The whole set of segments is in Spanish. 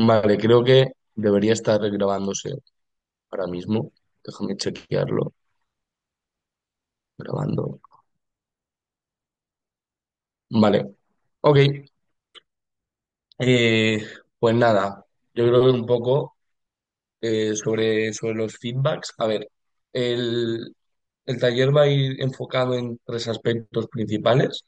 Vale, creo que debería estar grabándose ahora mismo. Déjame chequearlo. Grabando. Vale. Ok. Eh, pues nada, yo creo que un poco sobre los feedbacks. A ver, el, el taller va a ir enfocado en tres aspectos principales.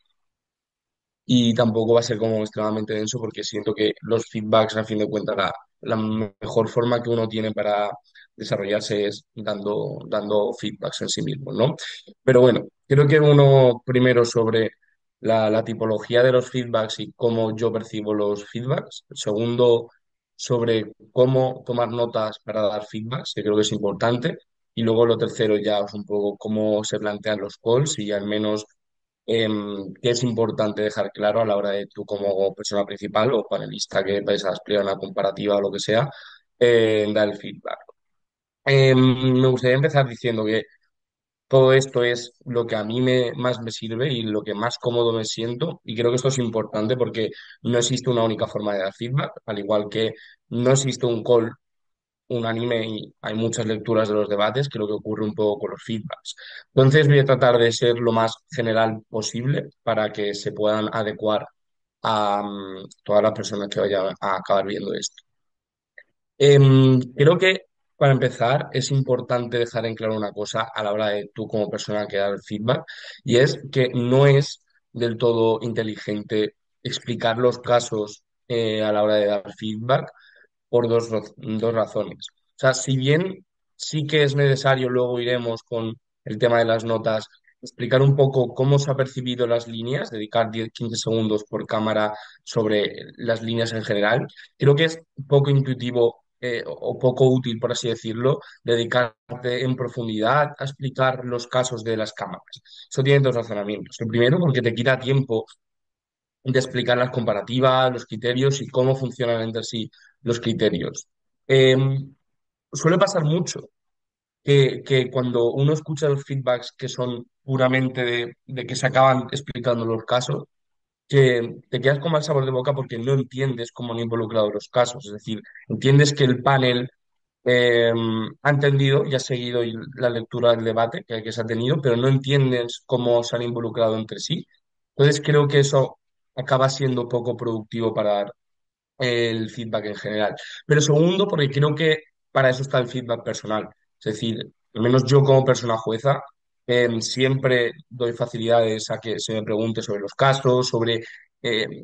Y tampoco va a ser como extremadamente denso porque siento que los feedbacks, a fin de cuentas, la mejor forma que uno tiene para desarrollarse es dando feedbacks en sí mismo, ¿no? Pero bueno, creo que uno primero sobre la tipología de los feedbacks y cómo yo percibo los feedbacks. Segundo, sobre cómo tomar notas para dar feedbacks, que creo que es importante. Y luego lo tercero ya es un poco cómo se plantean los calls y al menos que es importante dejar claro a la hora de tú como persona principal o panelista que vais a explicar una comparativa o lo que sea, dar el feedback. Me gustaría empezar diciendo que todo esto es lo que a mí más me sirve y lo que más cómodo me siento y creo que esto es importante porque no existe una única forma de dar feedback, al igual que no existe un call unánime y hay muchas lecturas de los debates, creo que ocurre un poco con los feedbacks. Entonces voy a tratar de ser lo más general posible para que se puedan adecuar a todas las personas que vayan a acabar viendo esto. Creo que para empezar es importante dejar en claro una cosa a la hora de tú como persona que da el feedback y es que no es del todo inteligente explicar los casos a la hora de dar feedback por dos razones. O sea, si bien sí que es necesario, luego iremos con el tema de las notas, explicar un poco cómo se ha percibido las líneas, dedicar 10-15 segundos por cámara sobre las líneas en general, creo que es poco intuitivo o poco útil, por así decirlo, dedicarte en profundidad a explicar los casos de las cámaras. Eso tiene dos razonamientos. El primero, porque te quita tiempo de explicar las comparativas, los criterios y cómo funcionan entre sí los criterios. Eh, Suele pasar mucho que cuando uno escucha los feedbacks que son puramente de que se acaban explicando los casos, que te quedas con mal sabor de boca porque no entiendes cómo han involucrado los casos. Es decir, entiendes que el panel eh, ha entendido y ha seguido la lectura del debate que se ha tenido, pero no entiendes cómo se han involucrado entre sí. Entonces creo que eso acaba siendo poco productivo para dar el feedback en general. Pero segundo, porque creo que para eso está el feedback personal. Es decir, al menos yo como persona jueza, siempre doy facilidades a que se me pregunte sobre los casos, sobre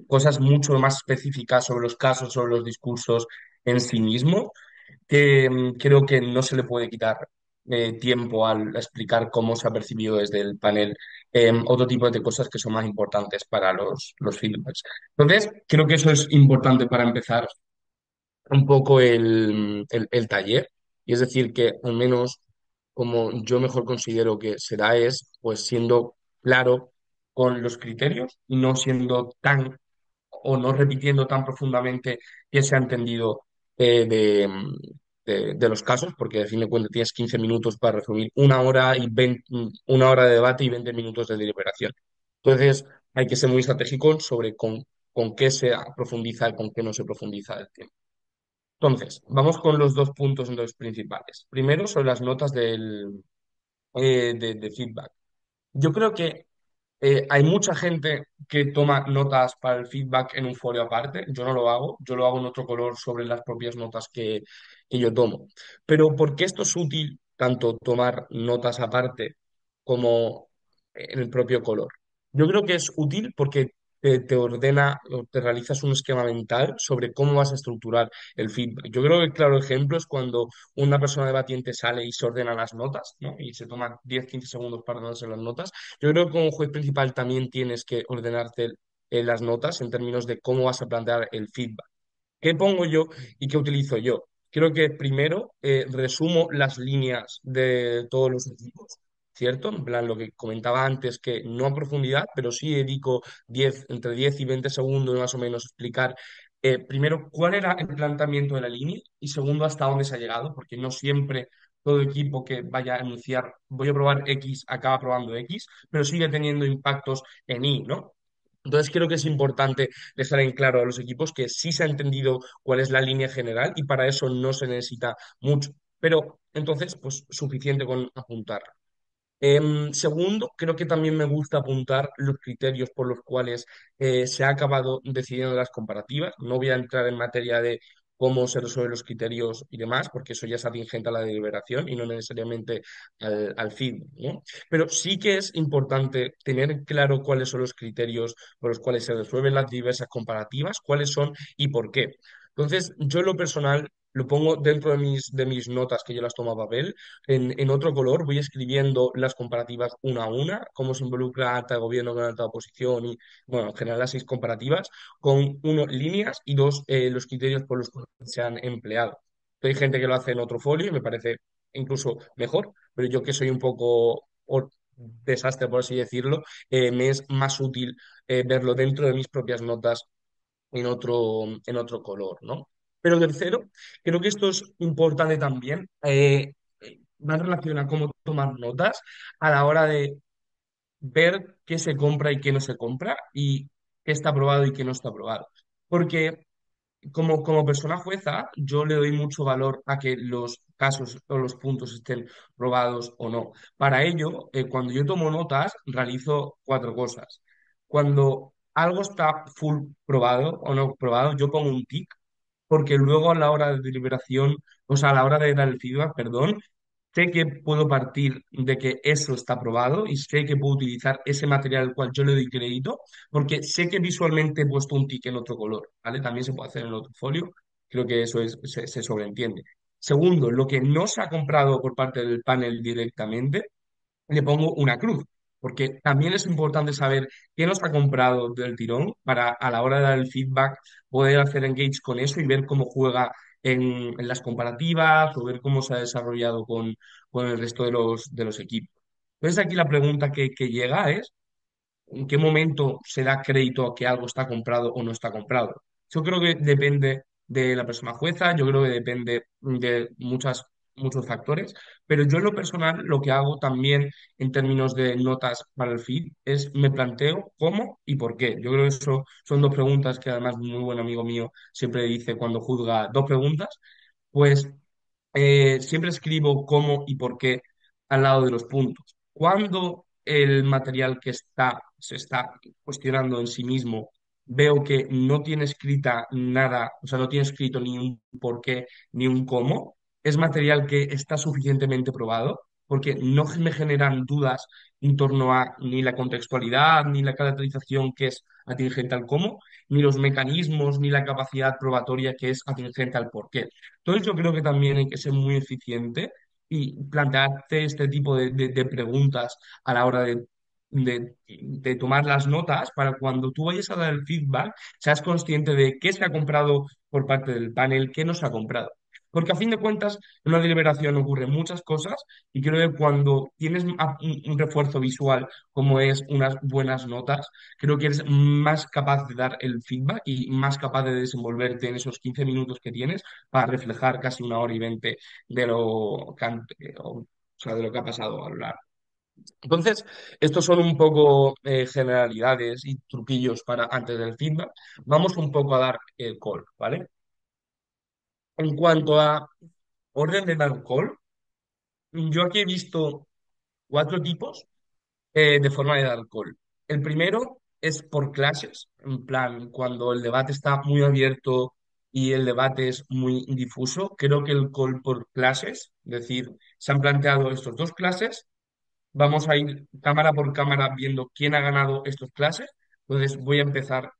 cosas mucho más específicas sobre los casos, sobre los discursos en sí mismo que creo que no se le puede quitar tiempo al explicar cómo se ha percibido desde el panel otro tipo de cosas que son más importantes para los feedbacks. Entonces, creo que eso es importante para empezar un poco el taller. Y es decir, que al menos como yo mejor considero que será es, pues siendo claro con los criterios y no siendo tan o no repitiendo tan profundamente que se ha entendido de los casos, porque de fin de cuentas tienes 15 minutos para resumir una hora de debate y 20 minutos de deliberación. Entonces, hay que ser muy estratégico sobre con qué se profundiza y con qué no se profundiza el tema. Entonces, vamos con los dos puntos entonces, principales. Primero, sobre las notas de feedback. Yo creo que hay mucha gente que toma notas para el feedback en un folio aparte. Yo no lo hago, yo lo hago en otro color sobre las propias notas que yo tomo. Pero ¿por qué esto es útil tanto tomar notas aparte como en el propio color? Yo creo que es útil porque te ordena o te realizas un esquema mental sobre cómo vas a estructurar el feedback. Yo creo que el claro ejemplo es cuando una persona debatiente sale y se ordena las notas, ¿no? Y se toma 10-15 segundos para ordenarse las notas. Yo creo que como juez principal también tienes que ordenarte las notas en términos de cómo vas a plantear el feedback. ¿Qué pongo yo y qué utilizo yo? Creo que primero resumo las líneas de todos los equipos, ¿cierto? En plan, lo que comentaba antes, que no a profundidad, pero sí dedico entre 10 y 20 segundos más o menos a explicar primero cuál era el planteamiento de la línea y segundo hasta dónde se ha llegado, porque no siempre todo equipo que vaya a anunciar voy a probar X acaba probando X, pero sigue teniendo impactos en Y, ¿no? Entonces creo que es importante dejar en claro a los equipos que sí se ha entendido cuál es la línea general y para eso no se necesita mucho. Pero entonces, pues suficiente con apuntar. Segundo, creo que también me gusta apuntar los criterios por los cuales se ha acabado decidiendo las comparativas. No voy a entrar en materia de cómo se resuelven los criterios y demás, porque eso ya es atingente a la deliberación y no necesariamente al fin, ¿no? Pero sí que es importante tener claro cuáles son los criterios por los cuales se resuelven las diversas comparativas, cuáles son y por qué. Entonces, yo en lo personal lo pongo dentro de mis notas que yo las tomo a papel en otro color voy escribiendo las comparativas una a una, cómo se involucra alta de gobierno con alta oposición y, bueno, en general las seis comparativas, con uno líneas y dos los criterios por los cuales se han empleado. Hay gente que lo hace en otro folio y me parece incluso mejor, pero yo que soy un poco desastre, por así decirlo, me es más útil verlo dentro de mis propias notas en otro color, ¿no? Pero tercero, creo que esto es importante también, va en relación a cómo tomar notas a la hora de ver qué se compra y qué no se compra y qué está aprobado y qué no está aprobado. Porque como persona jueza, yo le doy mucho valor a que los casos o los puntos estén probados o no. Para ello, cuando yo tomo notas, realizo cuatro cosas. Cuando algo está full probado o no probado, yo pongo un tic, porque luego a la hora de deliberación, o sea, a la hora de dar el feedback, perdón, sé que puedo partir de que eso está probado y sé que puedo utilizar ese material al cual yo le doy crédito, porque sé que visualmente he puesto un tic en otro color, ¿vale? También se puede hacer en el otro folio, creo que eso se sobreentiende. Segundo, lo que no se ha comprado por parte del panel directamente, le pongo una cruz, porque también es importante saber qué nos ha comprado del tirón para a la hora de dar el feedback poder hacer engage con eso y ver cómo juega en las comparativas o ver cómo se ha desarrollado con el resto de los equipos. Entonces aquí la pregunta que llega es, ¿en qué momento se da crédito a que algo está comprado o no está comprado? Yo creo que depende de la persona jueza, yo creo que depende de muchos factores, pero yo en lo personal lo que hago también en términos de notas para el feed es me planteo cómo y por qué. Yo creo que eso son dos preguntas que además un muy buen amigo mío siempre dice cuando juzga dos preguntas, pues siempre escribo cómo y por qué al lado de los puntos. Cuando el material se está cuestionando en sí mismo, veo que no tiene escrita nada, o sea, no tiene escrito ni un por qué ni un cómo, es material que está suficientemente probado, porque no me generan dudas en torno a ni la contextualidad, ni la caracterización que es atingente al cómo, ni los mecanismos, ni la capacidad probatoria que es atingente al por qué. Entonces yo creo que también hay que ser muy eficiente y plantearte este tipo de preguntas a la hora de tomar las notas para cuando tú vayas a dar el feedback, seas consciente de qué se ha comprado por parte del panel, qué no se ha comprado. Porque a fin de cuentas, en una deliberación ocurren muchas cosas y creo que cuando tienes un refuerzo visual como es unas buenas notas, creo que eres más capaz de dar el feedback y más capaz de desenvolverte en esos 15 minutos que tienes para reflejar casi una hora y 20 de o sea, de lo que ha pasado a lo largo. Entonces, estos son un poco generalidades y truquillos para antes del feedback. Vamos un poco a dar el call, ¿vale? En cuanto a orden de dar call, yo aquí he visto cuatro tipos de forma de dar call. El primero es por clases, en plan, cuando el debate está muy abierto y el debate es muy difuso, creo que el call por clases, es decir, se han planteado estos dos clases, vamos a ir cámara por cámara viendo quién ha ganado estas clases, entonces voy a empezar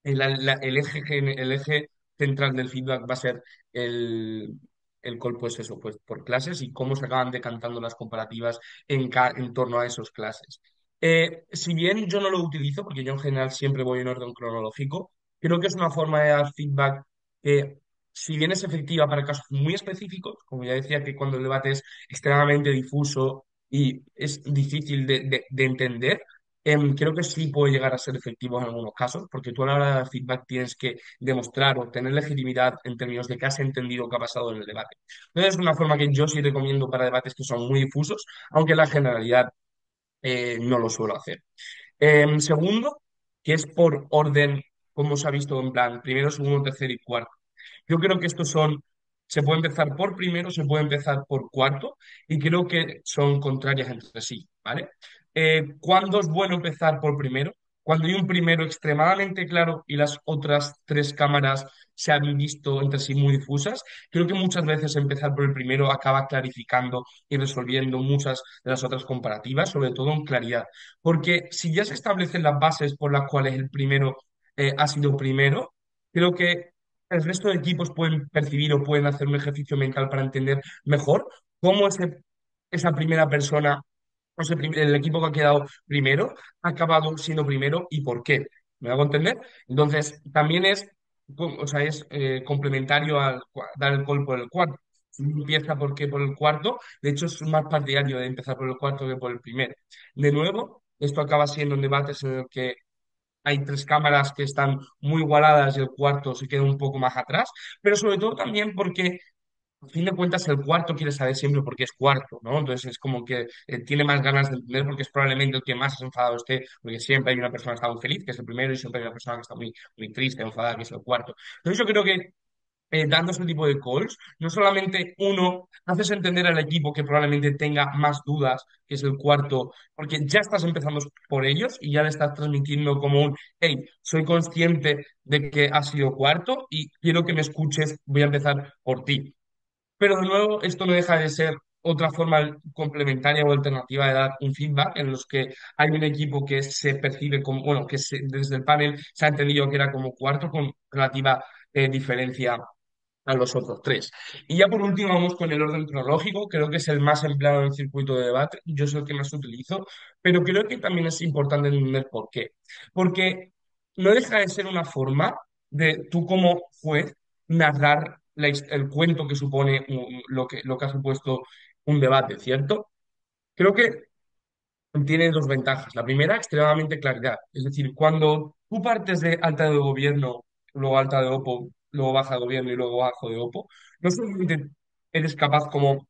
el eje central del feedback va a ser el, el call, pues eso, pues por clases y cómo se acaban decantando las comparativas en torno a esas clases. Si bien yo no lo utilizo, porque yo en general siempre voy en orden cronológico, creo que es una forma de dar feedback que, si bien es efectiva para casos muy específicos, como ya decía, que cuando el debate es extremadamente difuso y es difícil de entender, creo que sí puede llegar a ser efectivo en algunos casos, porque tú a la hora de dar feedback tienes que demostrar o tener legitimidad en términos de que has entendido qué ha pasado en el debate. Entonces es una forma que yo sí recomiendo para debates que son muy difusos, aunque en la generalidad no lo suelo hacer. Segundo, que es por orden, como se ha visto en plan, primero, segundo, tercero y cuarto. Yo creo que estos son, se puede empezar por primero, se puede empezar por cuarto, y creo que son contrarias entre sí, ¿vale? ¿Cuándo es bueno empezar por primero? Cuando hay un primero extremadamente claro y las otras tres cámaras se han visto entre sí muy difusas, creo que muchas veces empezar por el primero acaba clarificando y resolviendo muchas de las otras comparativas, sobre todo en claridad. Porque si ya se establecen las bases por las cuales el primero ha sido primero, creo que el resto de equipos pueden percibir o pueden hacer un ejercicio mental para entender mejor cómo esa primera persona, o sea, el equipo que ha quedado primero, ha acabado siendo primero y por qué. ¿Me hago entender? Entonces, también es, o sea, es complementario al dar el gol por el cuarto. Si uno empieza por el cuarto, de hecho es más partidario de empezar por el cuarto que por el primero. De nuevo, esto acaba siendo un debate en el que hay tres cámaras que están muy igualadas y el cuarto se queda un poco más atrás, pero sobre todo también porque, a fin de cuentas, el cuarto quiere saber siempre por qué es cuarto, ¿no? Entonces es como que tiene más ganas de entender porque es probablemente el que más enfadado esté, porque siempre hay una persona que está muy feliz, que es el primero, y siempre hay una persona que está muy, muy triste, enfadada, que es el cuarto. Entonces yo creo que dando este tipo de calls, no solamente uno, haces entender al equipo que probablemente tenga más dudas, que es el cuarto, porque ya estás empezando por ellos y ya le estás transmitiendo como un, hey, soy consciente de que has sido cuarto y quiero que me escuches, voy a empezar por ti. Pero de nuevo, esto no deja de ser otra forma complementaria o alternativa de dar un feedback en los que hay un equipo que se percibe como, bueno, desde el panel se ha entendido que era como cuarto con relativa diferencia a los otros tres. Y ya por último vamos con el orden cronológico, creo que es el más empleado en el circuito de debate, yo es el que más utilizo, pero creo que también es importante entender por qué. Porque no deja de ser una forma de tú como juez narrar el cuento que supone lo que ha supuesto un debate, ¿cierto? Creo que tiene dos ventajas. La primera, extremadamente claridad. Es decir, cuando tú partes de alta de gobierno, luego alta de Oppo, luego baja de gobierno y luego bajo de Oppo, no solamente eres capaz como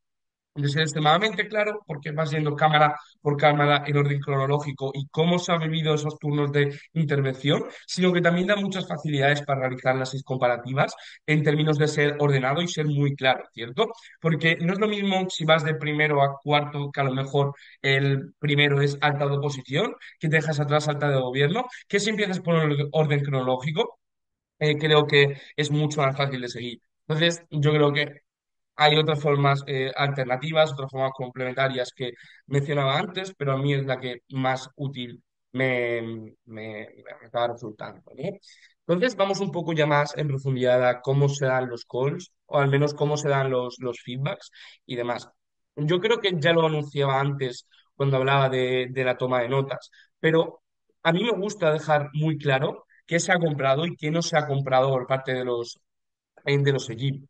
de ser extremadamente claro, porque vas yendo cámara por cámara en orden cronológico y cómo se han vivido esos turnos de intervención, sino que también da muchas facilidades para realizar las seis comparativas en términos de ser ordenado y ser muy claro, ¿cierto? Porque no es lo mismo si vas de primero a cuarto, que a lo mejor el primero es alta de oposición, que te dejas atrás alta de gobierno, que si empiezas por el orden cronológico, creo que es mucho más fácil de seguir. Entonces, yo creo que hay otras formas alternativas, otras formas complementarias que mencionaba antes, pero a mí es la que más útil me acaba resultando, ¿no? Entonces vamos un poco ya más en profundidad a cómo se dan los calls, o al menos cómo se dan los feedbacks y demás. Yo creo que ya lo anunciaba antes cuando hablaba de la toma de notas, pero a mí me gusta dejar muy claro qué se ha comprado y qué no se ha comprado por parte de los equipos.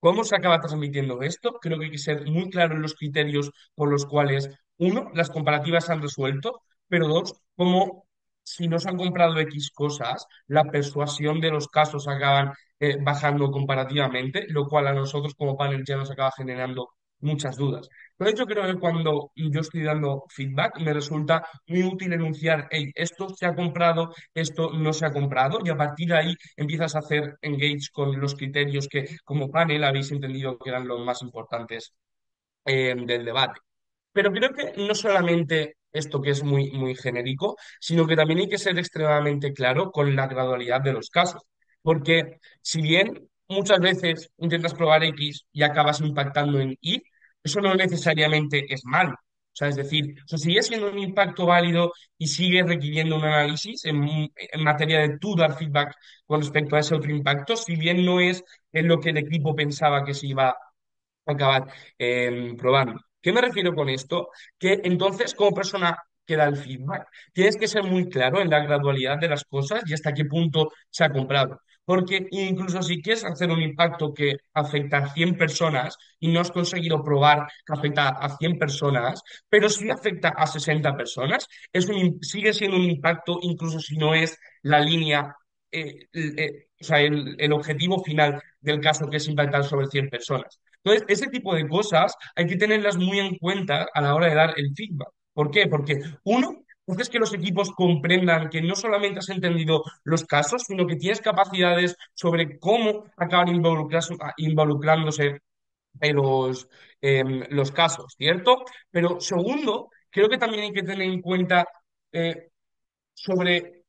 ¿Cómo se acaba transmitiendo esto? Creo que hay que ser muy claro en los criterios por los cuales, uno, las comparativas se han resuelto, pero dos, como si no se han comprado X cosas, la persuasión de los casos acaban bajando comparativamente, lo cual a nosotros como panel ya nos acaba generando muchas dudas. Entonces yo creo que cuando yo estoy dando feedback me resulta muy útil enunciar, hey, esto se ha comprado, esto no se ha comprado, y a partir de ahí empiezas a hacer engage con los criterios que como panel habéis entendido que eran los más importantes del debate. Pero creo que no solamente esto que es muy, muy genérico, sino que también hay que ser extremadamente claro con la gradualidad de los casos. Porque si bien muchas veces intentas probar X y acabas impactando en Y, eso no necesariamente es malo. O sea, es decir, o sea, sigue siendo un impacto válido y sigue requiriendo un análisis en materia de tú dar feedback con respecto a ese otro impacto, si bien no es en lo que el equipo pensaba que se iba acabar probando. ¿Qué me refiero con esto? Que entonces, como persona que da el feedback, tienes que ser muy claro en la gradualidad de las cosas y hasta qué punto se ha comprado. Porque incluso si quieres hacer un impacto que afecta a 100 personas y no has conseguido probar que afecta a 100 personas, pero sí afecta a 60 personas, sigue siendo un impacto incluso si no es la línea, o sea, el objetivo final del caso que es impactar sobre 100 personas. Entonces, ese tipo de cosas hay que tenerlas muy en cuenta a la hora de dar el feedback. ¿Por qué? Porque uno, haces que los equipos comprendan que no solamente has entendido los casos, sino que tienes capacidades sobre cómo acaban involucrándose en los casos, ¿cierto? Pero segundo, creo que también hay que tener en cuenta eh, sobre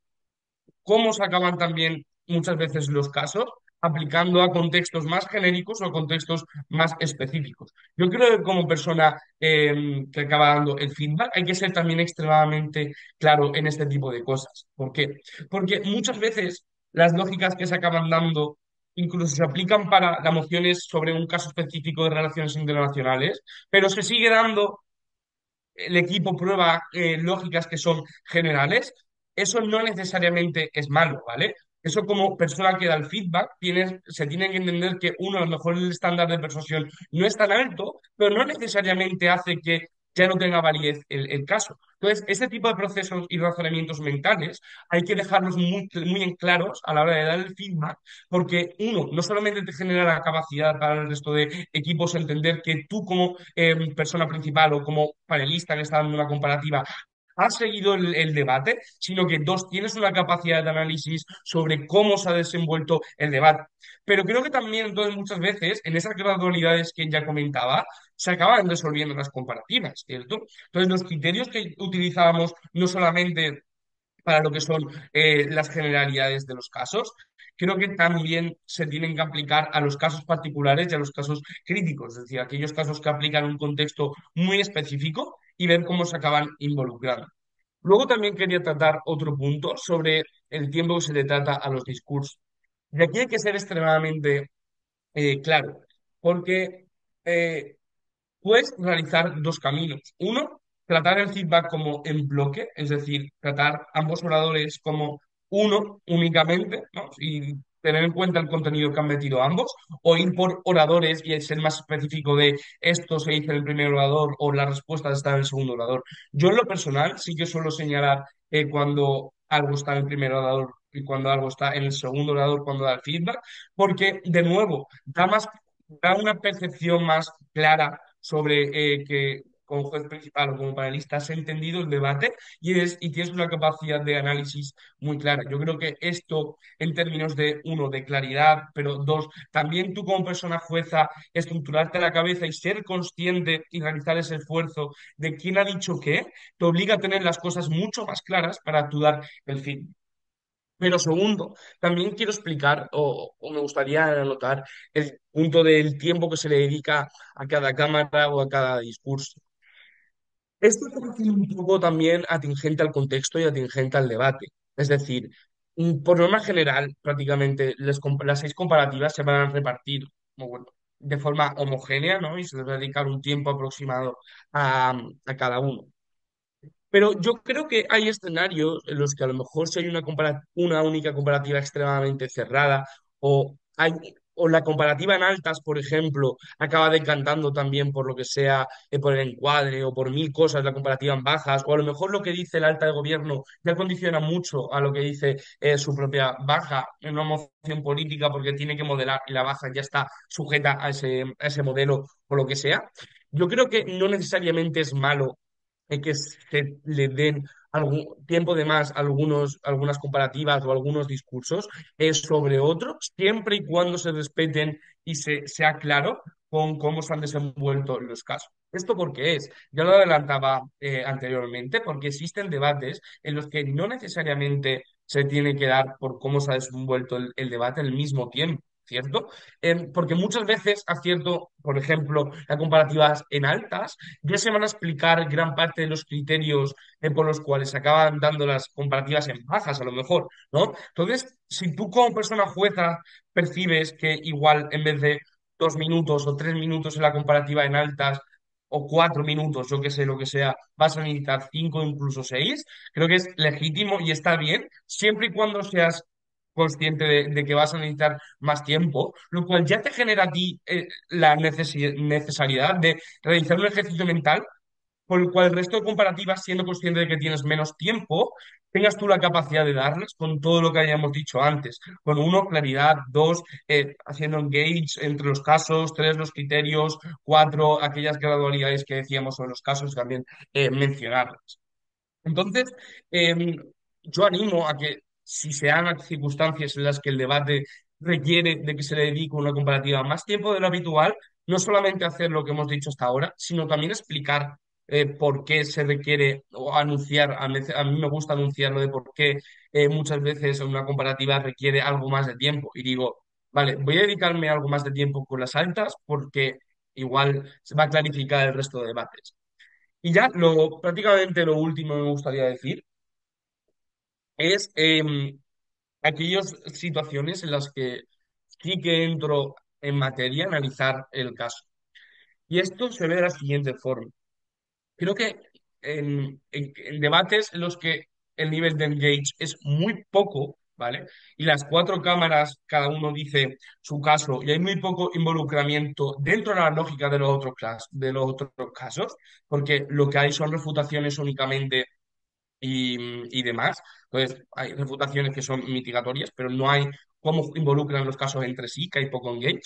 cómo se acaban también muchas veces los casos, aplicando a contextos más genéricos o a contextos más específicos. Yo creo que como persona que acaba dando el feedback hay que ser también extremadamente claro en este tipo de cosas. ¿Por qué? Porque muchas veces las lógicas que se acaban dando incluso se aplican para las mociones sobre un caso específico de relaciones internacionales, pero se sigue dando el equipo prueba lógicas que son generales, eso no necesariamente es malo, ¿vale? Eso como persona que da el feedback, se tiene que entender que uno, a lo mejor el estándar de persuasión no es tan alto, pero no necesariamente hace que ya no tenga validez el caso. Entonces, este tipo de procesos y razonamientos mentales hay que dejarlos muy en claros a la hora de dar el feedback, porque uno, no solamente te genera la capacidad para el resto de equipos entender que tú como persona principal o como panelista que está dando una comparativa has seguido el debate, sino que dos, tienes una capacidad de análisis sobre cómo se ha desenvuelto el debate. Pero creo que también, entonces, muchas veces, en esas gradualidades que ya comentaba, se acaban resolviendo las comparativas, ¿cierto? Entonces, los criterios que utilizábamos no solamente para lo que son las generalidades de los casos, creo que también se tienen que aplicar a los casos particulares y a los casos críticos, es decir, aquellos casos que aplican un contexto muy específico y ver cómo se acaban involucrando. Luego también quería tratar otro punto sobre el tiempo que se le trata a los discursos. Y aquí hay que ser extremadamente claro, porque eh, puedes realizar dos caminos. Uno, tratar el feedback como en bloque, es decir, tratar ambos oradores como uno únicamente, ¿no? Y tener en cuenta el contenido que han metido ambos, o ir por oradores y ser más específico de esto se dice en el primer orador o la respuesta está en el segundo orador. Yo en lo personal sí que suelo señalar cuando algo está en el primer orador y cuando algo está en el segundo orador cuando da el feedback, porque de nuevo da una percepción más clara sobre que como juez principal o como panelista has entendido el debate y tienes una capacidad de análisis muy clara. Yo creo que esto en términos de, uno, de claridad, pero dos, también tú como persona jueza, estructurarte la cabeza y ser consciente y realizar ese esfuerzo de quién ha dicho qué, te obliga a tener las cosas mucho más claras para actuar el fin. Pero segundo, también quiero explicar o me gustaría anotar el punto del tiempo que se le dedica a cada cámara o a cada discurso. Esto parece un poco también atingente al contexto y atingente al debate. Es decir, por norma general, prácticamente las seis comparativas se van a repartir como, bueno, de forma homogénea, ¿no? Y se les va a dedicar un tiempo aproximado a cada uno. Pero yo creo que hay escenarios en los que a lo mejor si hay una única comparativa extremadamente cerrada o, hay, o la comparativa en altas, por ejemplo, acaba decantando también por lo que sea, por el encuadre o por mil cosas la comparativa en bajas, o a lo mejor lo que dice el alta de gobierno ya condiciona mucho a lo que dice su propia baja en una moción política porque tiene que modelar y la baja ya está sujeta a ese modelo o lo que sea. Yo creo que no necesariamente es malo que se le den algún tiempo de más a algunas comparativas o algunos discursos sobre otros, siempre y cuando se respeten y sea claro con cómo se han desenvuelto los casos. ¿Esto por qué es? Ya lo adelantaba anteriormente, porque existen debates en los que no necesariamente se tiene que dar por cómo se ha desenvuelto el debate al mismo tiempo. ¿Cierto? Porque muchas veces acierto, por ejemplo, las comparativas en altas, ya se van a explicar gran parte de los criterios por los cuales se acaban dando las comparativas en bajas, a lo mejor, ¿no? Entonces, si tú como persona jueza percibes que igual en vez de 2 minutos o 3 minutos en la comparativa en altas o 4 minutos, yo que sé, lo que sea, vas a necesitar 5, incluso 6, creo que es legítimo y está bien, siempre y cuando seas consciente de que vas a necesitar más tiempo, lo cual ya te genera a ti la necesidad de realizar un ejercicio mental por el cual el resto de comparativas, siendo consciente de que tienes menos tiempo, tengas tú la capacidad de darles con todo lo que hayamos dicho antes. Con uno, claridad; dos, haciendo engage entre los casos; tres, los criterios; cuatro, aquellas gradualidades que decíamos sobre los casos, también mencionarlas. Entonces, yo animo a que si se dan circunstancias en las que el debate requiere de que se le dedique una comparativa más tiempo de lo habitual, no solamente hacer lo que hemos dicho hasta ahora, sino también explicar por qué se requiere o anunciar, a mí me gusta anunciar lo de por qué muchas veces una comparativa requiere algo más de tiempo. Y digo, vale, voy a dedicarme algo más de tiempo con las altas porque igual se va a clarificar el resto de debates. Y ya prácticamente lo último que me gustaría decir es aquellas situaciones en las que sí que entro en materia a analizar el caso. Y esto se ve de la siguiente forma. Creo que en debates en los que el nivel de engage es muy poco, ¿vale? Y las cuatro cámaras, cada uno dice su caso, y hay muy poco involucramiento dentro de la lógica de los de los otros casos, porque lo que hay son refutaciones únicamente y demás. Entonces, hay refutaciones que son mitigatorias, pero no hay cómo involucran los casos entre sí, que hay poco engage.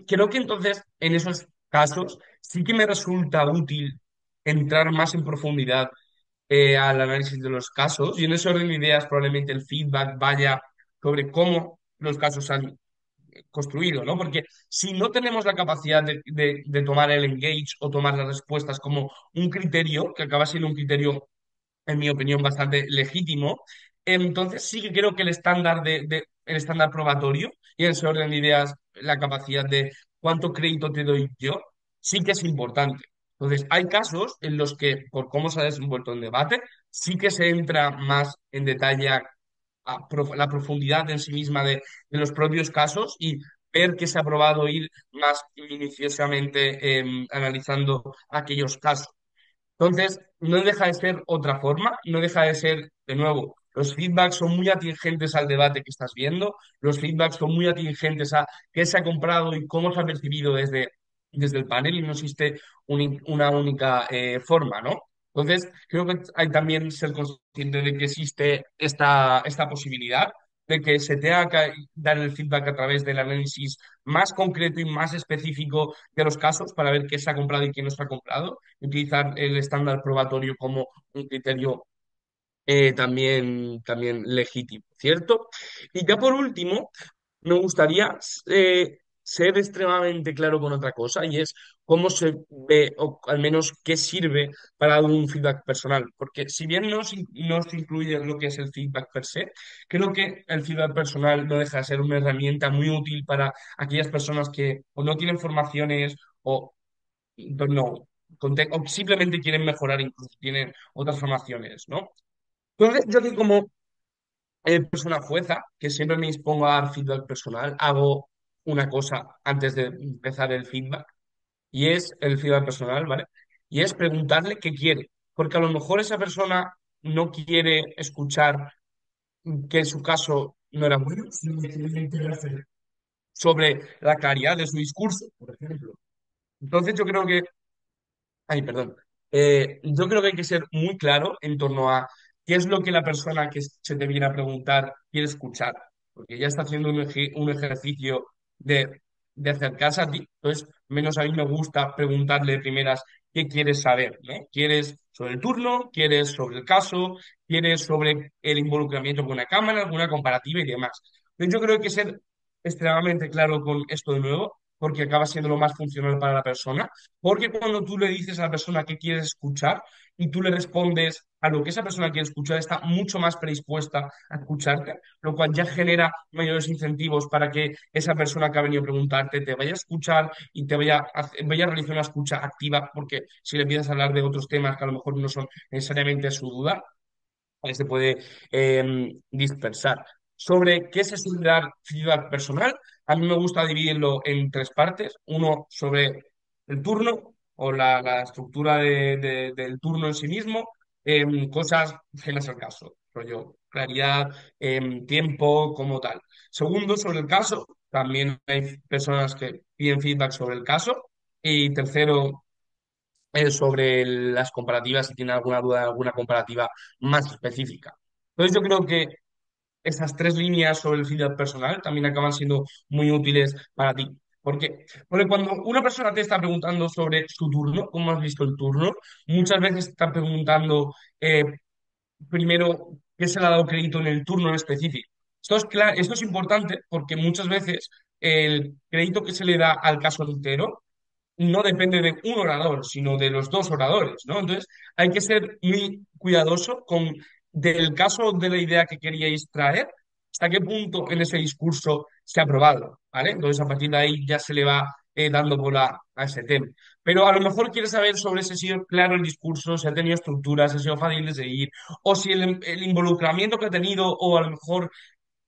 Creo que entonces, en esos casos, sí que me resulta útil entrar más en profundidad al análisis de los casos, y en ese orden de ideas probablemente el feedback vaya sobre cómo los casos se han construido, ¿no? Porque si no tenemos la capacidad de tomar el engage o tomar las respuestas como un criterio, que acaba siendo un criterio en mi opinión, bastante legítimo. Entonces sí que creo que el estándar probatorio y en ese orden de ideas, la capacidad de cuánto crédito te doy yo, sí que es importante. Entonces, hay casos en los que, por cómo se ha desenvuelto el debate, sí que se entra más en detalle la profundidad en sí misma de los propios casos y ver que se ha probado ir más minuciosamente analizando aquellos casos. Entonces, no deja de ser otra forma, no deja de ser, de nuevo, los feedbacks son muy atingentes al debate que estás viendo, los feedbacks son muy atingentes a qué se ha comprado y cómo se ha percibido desde el panel y no existe una única forma, ¿no? Entonces, creo que hay también ser consciente de que existe esta posibilidad de que se tenga que dar el feedback a través del análisis más concreto y más específico de los casos para ver qué se ha comprado y qué no se ha comprado, utilizar el estándar probatorio como un criterio también legítimo, ¿cierto? Y ya por último, me gustaría ser extremadamente claro con otra cosa y es cómo se ve, o al menos qué sirve para dar un feedback personal. Porque si bien no se incluye lo que es el feedback per se, creo que el feedback personal no deja de ser una herramienta muy útil para aquellas personas que o no tienen formaciones o no, o simplemente quieren mejorar, incluso tienen otras formaciones, ¿no? Entonces, yo que como persona jueza, que siempre me dispongo a dar feedback personal, hago una cosa antes de empezar el feedback, y es el feedback personal, ¿vale? Y es preguntarle qué quiere, porque a lo mejor esa persona no quiere escuchar que su caso no era bueno, sino que quiere enterarse sobre la claridad de su discurso, por ejemplo. Entonces, yo creo que ay, perdón. Yo creo que hay que ser muy claro en torno a qué es lo que la persona que se te viene a preguntar quiere escuchar, porque ya está haciendo un ejercicio de acercarse a ti. Entonces, menos a mí me gusta preguntarle de primeras qué quieres saber, ¿no? ¿Quieres sobre el turno? ¿Quieres sobre el caso? ¿Quieres sobre el involucramiento con una cámara, alguna comparativa y demás? Entonces, yo creo que hay que ser extremadamente claro con esto de nuevo, porque acaba siendo lo más funcional para la persona. Porque cuando tú le dices a la persona que quieres escuchar y tú le respondes a lo que esa persona quiere escuchar, está mucho más predispuesta a escucharte, lo cual ya genera mayores incentivos para que esa persona que ha venido a preguntarte te vaya a escuchar y vaya a realizar una escucha activa, porque si le empiezas a hablar de otros temas que a lo mejor no son necesariamente su duda, ahí se puede dispersar. Sobre qué se suele dar feedback personal, a mí me gusta dividirlo en tres partes. Uno sobre el turno o la estructura del turno en sí mismo, cosas ajenas al caso, rollo, claridad, tiempo como tal. Segundo, sobre el caso, también hay personas que piden feedback sobre el caso. Y tercero, sobre las comparativas, si tiene alguna duda, alguna comparativa más específica. Entonces yo creo que esas tres líneas sobre el feedback personal también acaban siendo muy útiles para ti, Porque cuando una persona te está preguntando sobre su turno, cómo has visto el turno, muchas veces te está preguntando primero qué se le ha dado crédito en el turno en específico. Esto es importante porque muchas veces el crédito que se le da al caso entero no depende de un orador, sino de los dos oradores, ¿no? Entonces, hay que ser muy cuidadoso con del caso de la idea que queríais traer, hasta qué punto en ese discurso se ha aprobado, ¿vale? Entonces, a partir de ahí ya se le va dando bola a ese tema. Pero a lo mejor quieres saber sobre si ha sido claro el discurso, si ha tenido estructuras, si ha sido fácil de seguir, o si el involucramiento que ha tenido, o a lo mejor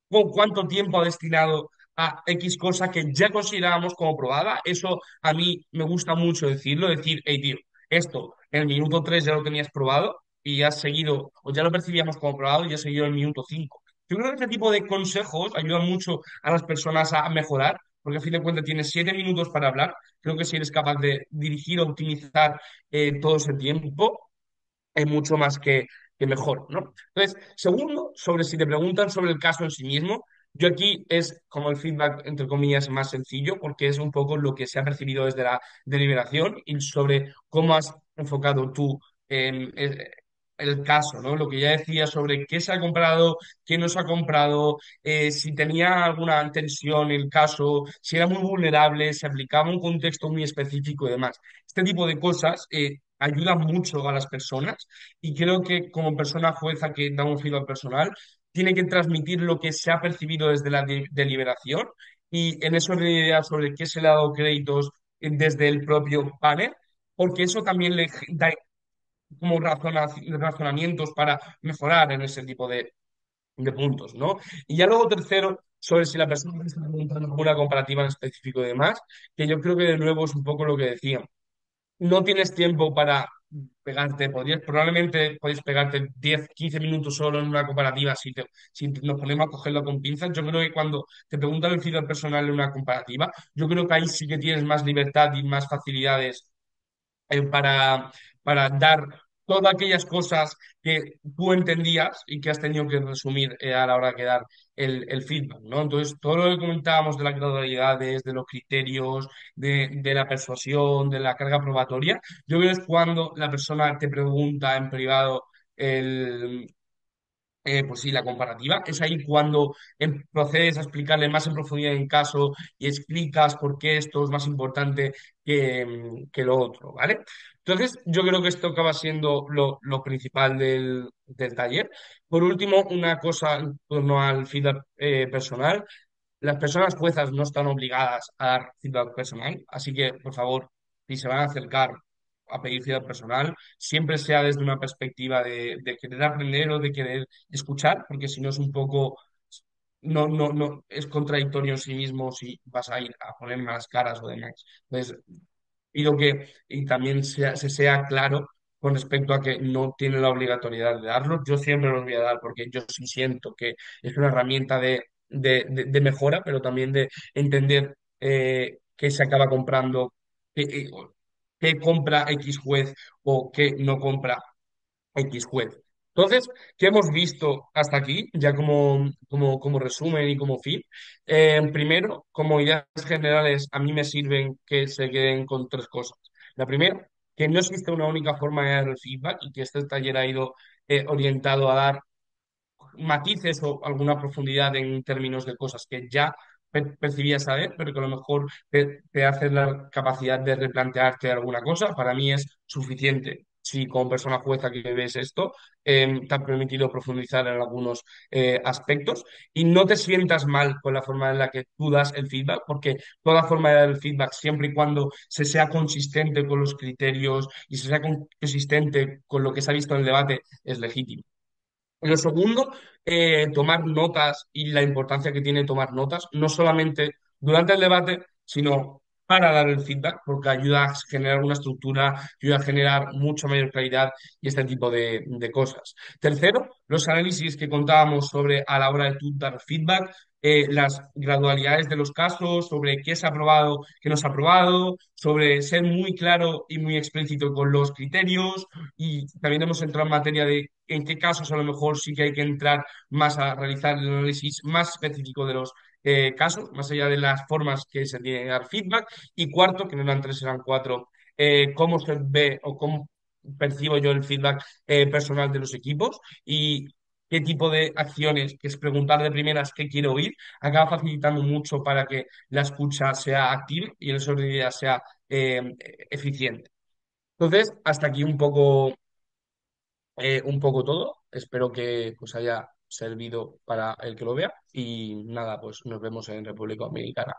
con cuánto tiempo ha destinado a X cosa que ya considerábamos como probada. Eso a mí me gusta mucho decirlo, decir, hey, tío, esto en el minuto 3 ya lo tenías probado y ya has seguido, o ya lo percibíamos como probado y ya has seguido en el minuto 5. Yo creo que este tipo de consejos ayudan mucho a las personas a mejorar, porque a fin de cuentas tienes 7 minutos para hablar. Creo que si eres capaz de dirigir o optimizar todo ese tiempo, es mucho más que mejor, ¿no? Entonces, segundo, sobre si te preguntan sobre el caso en sí mismo, yo aquí es como el feedback, entre comillas, más sencillo, porque es un poco lo que se ha percibido desde la deliberación y sobre cómo has enfocado tú el caso, ¿no? Lo que ya decía sobre qué se ha comprado, qué no se ha comprado, si tenía alguna tensión el caso, si era muy vulnerable, si aplicaba un contexto muy específico y demás. Este tipo de cosas ayudan mucho a las personas y creo que como persona jueza que da un feedback personal, tiene que transmitir lo que se ha percibido desde la deliberación y en eso le idea sobre qué se le ha dado créditos desde el propio panel, porque eso también le da como razonamientos para mejorar en ese tipo de puntos, ¿no? Y ya luego tercero, sobre si la persona me está preguntando alguna comparativa en específico y demás, que yo creo que de nuevo es un poco lo que decía, no tienes tiempo para pegarte, probablemente podéis pegarte 10 15 minutos solo en una comparativa si nos ponemos a cogerlo con pinzas. Yo creo que cuando te preguntan el feedback personal en una comparativa, yo creo que ahí sí que tienes más libertad y más facilidades eh, para, para dar todas aquellas cosas que tú entendías y que has tenido que resumir a la hora de dar el feedback, ¿no? Entonces, todo lo que comentábamos de las gradualidades, de los criterios, de la persuasión, de la carga probatoria, yo creo que es cuando la persona te pregunta en privado pues sí, la comparativa. Es ahí cuando procedes a explicarle más en profundidad en caso y explicas por qué esto es más importante que lo otro, ¿vale? Entonces, yo creo que esto acaba siendo lo principal del taller. Por último, una cosa en torno al feedback personal. Las personas juezas no están obligadas a dar feedback personal, así que, por favor, si se van a acercar a pedir feedback personal, siempre sea desde una perspectiva de querer aprender o de querer escuchar, porque si no es un poco, no, es contradictorio en sí mismo si vas a ir a poner malas caras o demás. Entonces, pido que y también se sea claro con respecto a que no tiene la obligatoriedad de darlo. Yo siempre los voy a dar porque yo sí siento que es una herramienta de mejora, pero también de entender qué se acaba comprando, qué compra X juez o qué no compra X juez. Entonces, ¿qué hemos visto hasta aquí? Ya como resumen y como fin. Primero, como ideas generales, a mí me sirven que se queden con tres cosas. La primera, que no existe una única forma de dar el feedback y que este taller ha ido orientado a dar matices o alguna profundidad en términos de cosas que ya percibías saber, pero que a lo mejor te hace la capacidad de replantearte alguna cosa. Para mí es suficiente. Si como persona jueza que ves esto, te ha permitido profundizar en algunos aspectos y no te sientas mal con la forma en la que tú das el feedback, porque toda forma de dar el feedback, siempre y cuando se sea consistente con los criterios y se sea consistente con lo que se ha visto en el debate, es legítimo. Lo segundo, tomar notas y la importancia que tiene tomar notas, no solamente durante el debate, sino para dar el feedback, porque ayuda a generar una estructura, ayuda a generar mucha mayor claridad y este tipo de cosas. Tercero, los análisis que contábamos sobre a la hora de tú dar feedback, las gradualidades de los casos, sobre qué se ha aprobado, qué no se ha aprobado, sobre ser muy claro y muy explícito con los criterios y también hemos entrado en materia de en qué casos a lo mejor sí que hay que entrar más a realizar el análisis más específico de los casos, más allá de las formas que se tiene que dar feedback. Y cuarto, que no eran tres, eran cuatro, cómo se ve o cómo percibo yo el feedback personal de los equipos y qué tipo de acciones, que es preguntar de primeras qué quiero oír, acaba facilitando mucho para que la escucha sea activa y el orden de ideas sea eh, eficiente. Entonces, hasta aquí un poco todo. Espero que os haya servido para el que lo vea y nada, pues nos vemos en República Dominicana.